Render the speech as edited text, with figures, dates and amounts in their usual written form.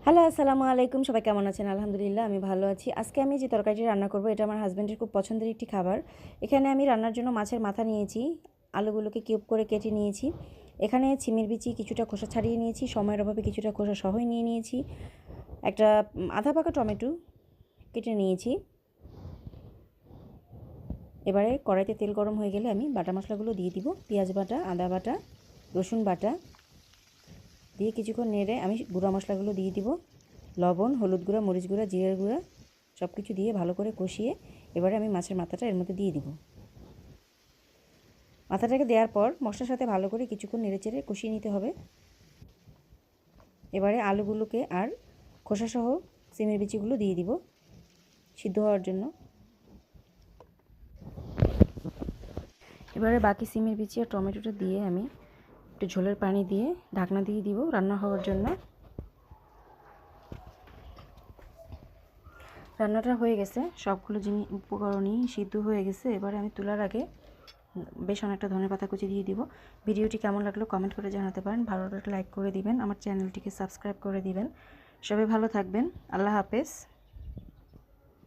Hello, আসসালামু আলাইকুম। সবাই কেমন আছেন? আলহামদুলিল্লাহ আমি ভালো আছি। আজকে আমি যে তরকারিটি রান্না করব এটা আমার হাসব্যান্ডের খুব পছন্দের একটি খাবার। এখানে আমি রান্নার জন্য মাছের মাথা নিয়েছি, আলুগুলোকে কিউব করে কেটে নিয়েছি। এখানে ছিমের বিচি কিছুটা খোসা ছাড়িয়ে নিয়েছি, সময়ের অভাবে কিছুটা খোসা সহই নিয়ে নিয়েছি। একটা আধা পাকা টমেটো কেটে নিয়েছি। এবারে কড়াইতে তেল গরম হয়ে গেলে আমি বাটা মশলাগুলো দিয়ে দিব। পেঁয়াজ বাটা, আদা বাটা, রসুন বাটা দিয়ে কিছুক্ষণ নেড়ে আমি গুঁড়া মশলাগুলো দিয়ে দিব। লবণ, হলুদ গুঁড়া, মরিচ গুঁড়া, জিরার গুঁড়া সব কিছু দিয়ে ভালো করে কষিয়ে এবারে আমি মাছের মাথাটা এর মধ্যে দিয়ে দিব। মাথাটাকে দেওয়ার পর মশলার সাথে ভালো করে কিছুক্ষণ নেড়েচেড়ে কষিয়ে নিতে হবে। এবারে আলুগুলোকে আর খোসাসহ সিমের বিচিগুলো দিয়ে দিব সিদ্ধ হওয়ার জন্য। এবারে বাকি সিমের বিচি আর টমেটোটা দিয়ে আমি একটু ঝোলের পানি দিয়ে ঢাকনা দিয়ে দিব রান্না হওয়ার জন্য। রান্নাটা হয়ে গেছে, সবগুলো উপকরণই সিদ্ধ হয়ে গেছে। এবারে আমি তোলার আগে বেশ অনেকটা ধনেপাতা কুচি দিয়ে দিব। ভিডিওটি কেমন লাগলো কমেন্ট করে জানাতে পারেন। ভালো লাগলে লাইক করে দিবেন, আমার চ্যানেলটিকে সাবস্ক্রাইব করে দিবেন। সবাই ভালো থাকবেন। আল্লাহ হাফেজ।